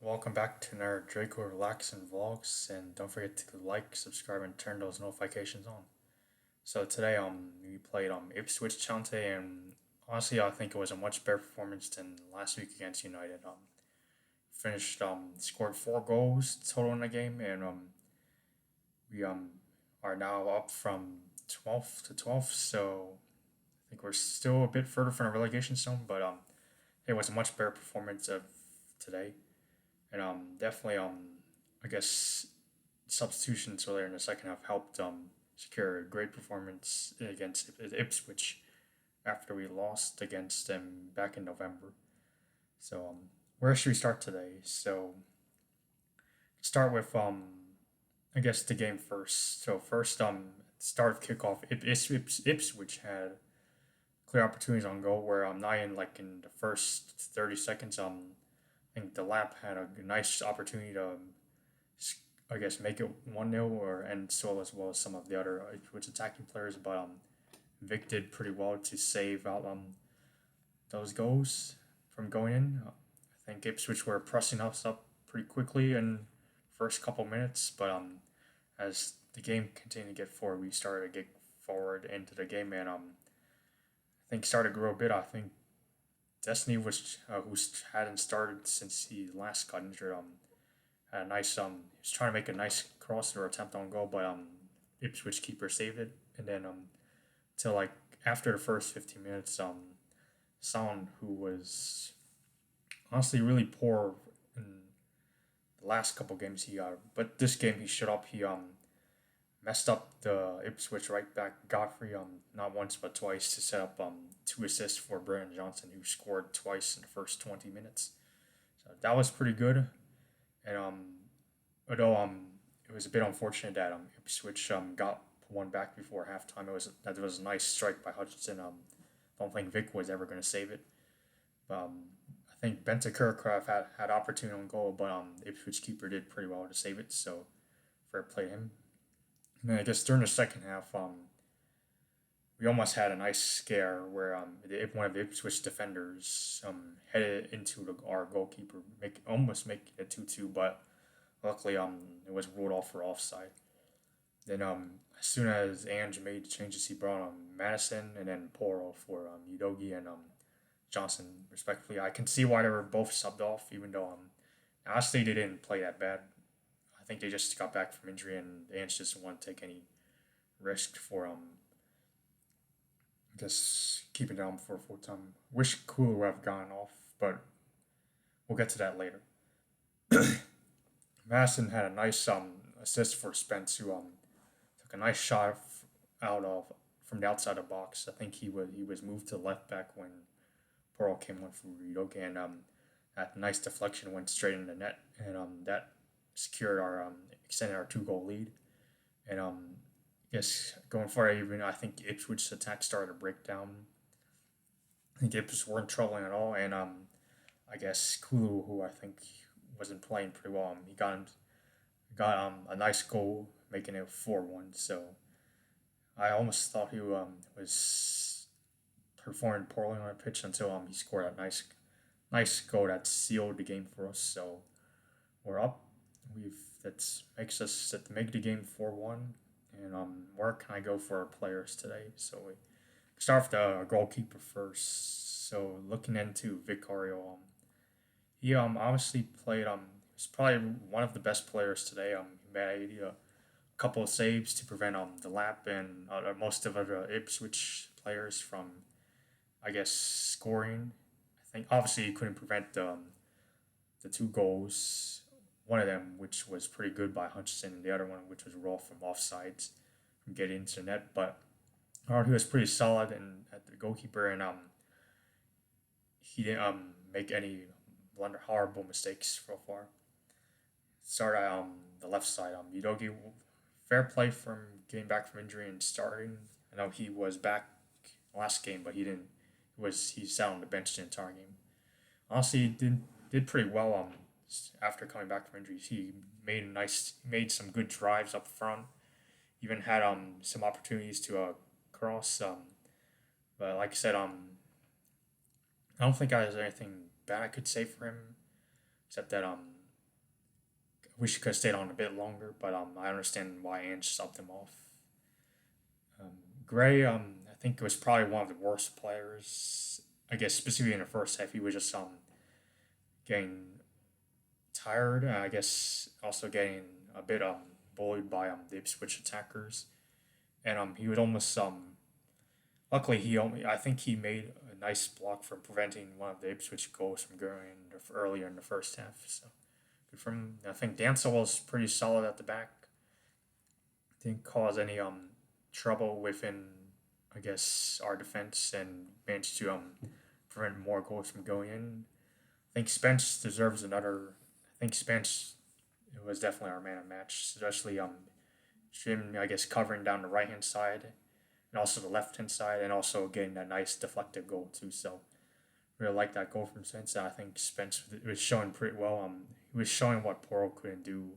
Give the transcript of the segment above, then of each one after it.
Welcome back to our Draco Relaxing Vlogs, and don't forget to like, subscribe, and turn those notifications on. So today, we played Ipswich Chante, and honestly, I think it was a much better performance than last week against United. Finished scored 4 goals total in the game, and we are now up from 12th to 12th. So I think we're still a bit further from the relegation zone, but it was a much better performance of today. And definitely I guess substitutions earlier in the second half helped secure a great performance against Ipswich after we lost against them back in November. So where should we start today? So start with I guess the game first. So first start of kickoff, Ipswich had clear opportunities on goal where not in like in the first 30 seconds I think the lap had a nice opportunity to, I guess, make it 1-0 or and so as well as some of the other Ipswich attacking players. But Vic did pretty well to save out those goals from going in. I think Ipswich were pressing us up pretty quickly in the first couple minutes, but as the game continued to get forward, we started to get forward into the game, and I think started to grow a bit. I think Destiny was who hadn't started since he last got injured. Had a nice he was trying to make a nice cross or attempt on goal, but Ipswich keeper saved it, and then till like after the first 15 minutes, Sound, who was honestly really poor in the last couple games but this game he shut up. He messed up the Ipswich right back Godfrey not once but twice to set up 2 assists for Brennan Johnson, who scored twice in the first 20 minutes. So that was pretty good. And although it was a bit unfortunate that Ipswich got one back before halftime. It was a nice strike by Hutchinson. Don't think Vic was ever going to save it. I think Bentancur had opportunity on goal, but Ipswich keeper did pretty well to save it. So fair play to him. And then I guess during the second half, we almost had a nice scare where one of the Ipswich defenders headed into our goalkeeper, almost making it 2-2, but luckily it was ruled off for offside. Then as soon as Ange made the changes, he brought Madison and then Poro for Udogi and Johnson respectively. I can see why they were both subbed off, even though honestly they didn't play that bad. I think they just got back from injury and Ange just didn't want to take any risk for just keeping down for a full time. Wish Kulu would have gone off, but we'll get to that later. Madison had a nice assist for Spence, who took a nice shot out of from the outside of the box. I think he was moved to left back when Pearl came on for Ridoke, and that nice deflection went straight in the net, and that secured our extended our 2 goal lead. And yes, going forward, even I think Ipswich's attack started to break down. I think Ipswich weren't troubling at all, and I guess Kulu, who I think wasn't playing pretty well, he got a nice goal, making it 4-1. So I almost thought he was performing poorly on the pitch until he scored a nice goal that sealed the game for us. So we're up. That makes us that make the game 4-1. And where can I go for our players today? So we start with the goalkeeper first. So looking into Vicario, he obviously played he's probably one of the best players today. He made a couple of saves to prevent the lap and most of the Ipswich players from, I guess, scoring. I think obviously he couldn't prevent the 2 goals. One of them, which was pretty good by Hutchinson, and the other one, which was raw from offsides, from getting into the net. But he was pretty solid and at the goalkeeper, and he didn't make any horrible mistakes so far. Start at the left side. Udogi, fair play from getting back from injury and starting. I know he was back last game, but he didn't. He sat on the bench the entire game. Honestly, he did pretty well. After coming back from injuries, he made some good drives up front. Even had some opportunities to cross. But like I said, I don't think there's anything bad I could say for him, except that wish he could have stayed on a bit longer, but I understand why Ange subbed him off. Um, Gray, I think it was probably one of the worst players. I guess specifically in the first half, he was just getting tired. I guess also getting a bit bullied by the Ipswich attackers, and he would almost luckily he only I think he made a nice block from preventing one of the Ipswich goals from going earlier in the first half. So good for him. I think Dancel was pretty solid at the back. Didn't cause any trouble within I guess our defense and managed to prevent more goals from going in. I think Spence deserves another. I think Spence was definitely our man of match, especially Jim. I guess covering down the right hand side and also the left hand side, and also getting that nice deflected goal too. So really like that goal from Spence. I think Spence was showing pretty well. He was showing what Poro couldn't do,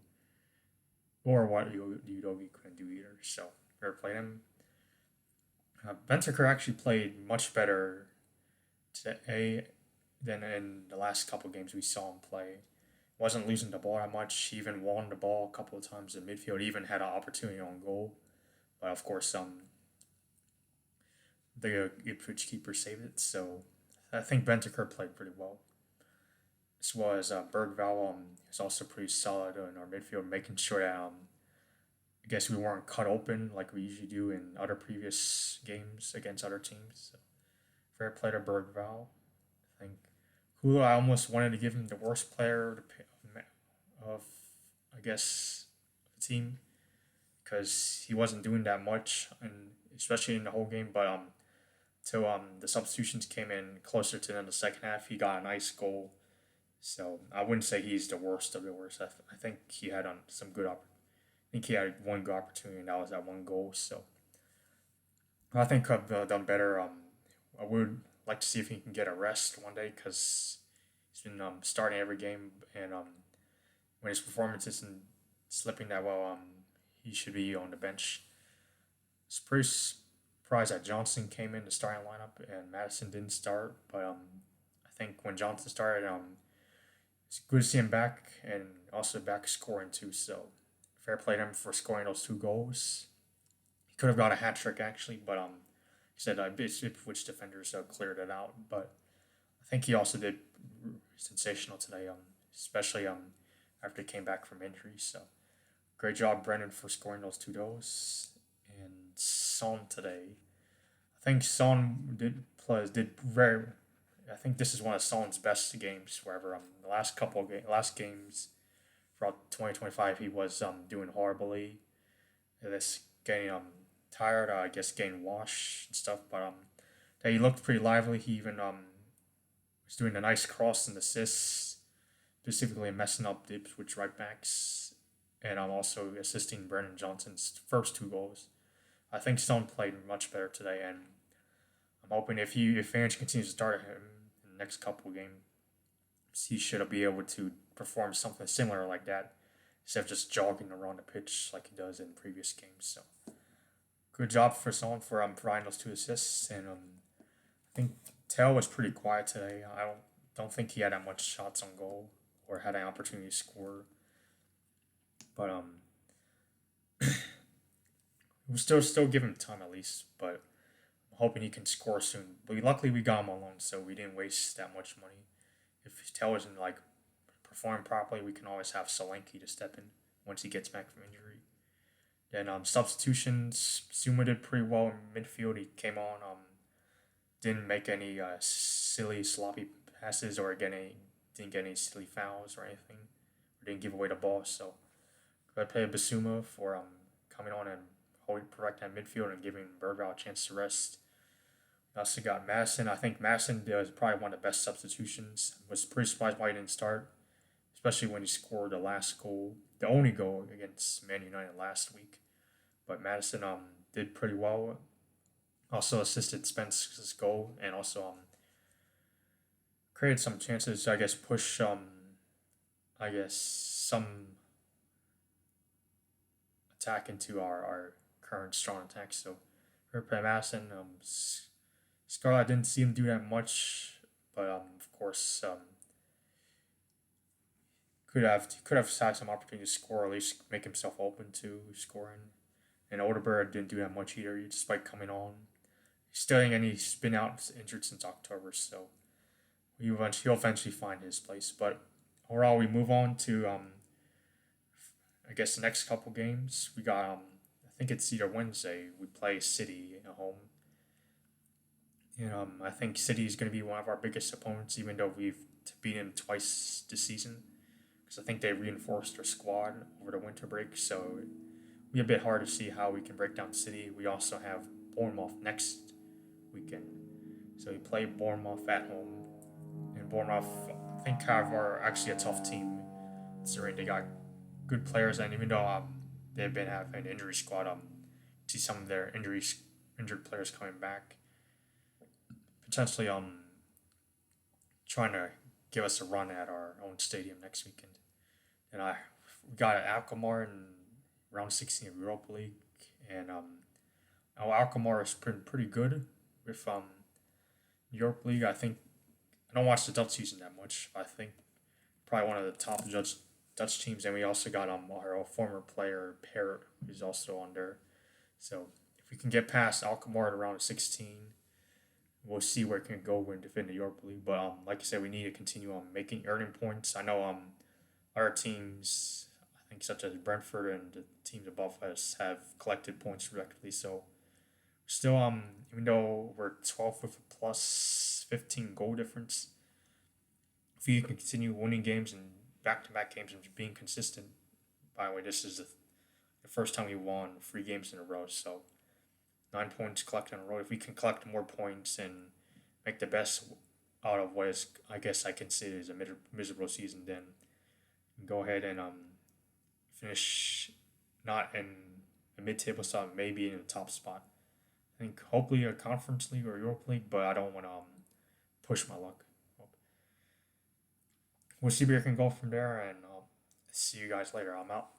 or what Udogi couldn't do either. So fair play him. Bentaker actually played much better today than in the last couple of games we saw him play. Wasn't losing the ball that much. He even won the ball a couple of times in midfield. He even had an opportunity on goal, but of course, the Ipswich keeper saved it. So I think Bentaker played pretty well. As well as Bergval is also pretty solid in our midfield, making sure that I guess we weren't cut open like we usually do in other previous games against other teams. So fair play to Bergval. I think Hula, I almost wanted to give him the worst player of I guess the team because he wasn't doing that much, and especially in the whole game. But till the substitutions came in closer to the end of the second half, he got a nice goal. So I wouldn't say he's the worst of the worst. I think he had some good. I think he had one good opportunity, and that was that one goal. So I think I've done better. I would like to see if he can get a rest one day because he's been starting every game, and when his performance isn't slipping that well, he should be on the bench. It's pretty surprised that Johnson came in the starting lineup and Madison didn't start, but I think when Johnson started, it's good to see him back and also back scoring too. So fair play to him for scoring those two goals. He could have got a hat trick actually, but he said which defenders cleared it out. But I think he also did sensational today, especially after he came back from injury. So great job, Brendan, for scoring those two goals. And Son today, I think Son did very. I think this is one of Son's best games. Wherever the last games throughout 2025, he was doing horribly. This getting tired. I guess getting washed and stuff. But he looked pretty lively. He even was doing a nice cross and assist, specifically messing up the Ipswich right backs, and I'm also assisting Brennan Johnson's first two goals. I think Stone played much better today, and I'm hoping if Ange continues to start him in the next couple of games, he should be able to perform something similar like that instead of just jogging around the pitch like he does in previous games. So good job for Son for providing those two assists, and I think Tell was pretty quiet today. I don't think he had that much shots on goal or had an opportunity to score, but we'll still give him time at least. But I'm hoping he can score soon. But luckily we got him on loan, so we didn't waste that much money. If Tell isn't perform properly, we can always have Solanke to step in once he gets back from injury. Then substitutions, Zuma did pretty well in midfield. He came on, didn't make any silly sloppy passes or didn't get any silly fouls or anything, or didn't give away the ball. So I play Basuma for coming on and holding correct that midfield and giving Bergval a chance to rest. We also got Madison. I think Madison was probably one of the best substitutions. Was pretty surprised why he didn't start, especially when he scored the last goal, the only goal against Man United last week. But Madison did pretty well. Also assisted Spence's goal and also created some chances. I guess push some attack into our current strong attack. So for Madison, Scarlett didn't see him do that much, but of course Could have had some opportunity to score, or at least make himself open to scoring. And Odegaard didn't do that much either, despite coming on. Still, and he's been out injured since October, so he'll eventually find his place. But overall, we move on to I guess the next couple games. We got I think it's either Wednesday. We play City at home. And I think City is going to be one of our biggest opponents, even though we've beaten them twice this season. Because I think they reinforced their squad over the winter break, so it'll be a bit hard to see how we can break down City. We also have Bournemouth next weekend, so we play Bournemouth at home. And Bournemouth, I think, are actually a tough team. Considering they got good players, and even though they've been having an injury squad, see some of their injured players coming back, potentially trying to give us a run at our own stadium next weekend. And we got Alkmaar in round 16 of Europa League, and Alkmaar has been pretty good with Europa League. I think I don't watch the Dutch season that much. I think probably one of the top Dutch teams, and we also got our former player Parrot, who's also on there. So if we can get past Alkmaar at around 16, we'll see where it can go when defend the Europa League. But like I said, we need to continue on earning points. I know our teams, I think such as Brentford and the teams above us, have collected points directly. So still even though we're 12th with a plus 15 goal difference, if you can continue winning games and back to back games and being consistent. By the way, this is the first time we won 3 games in a row. So 9 points collected in a row. If we can collect more points and make the best out of what is, I guess I can say is a miserable season, then go ahead and finish not in a mid-table spot, maybe in the top spot. I think hopefully a Conference League or Europa League, but I don't want to push my luck. We'll see where it can go from there, and see you guys later. I'm out.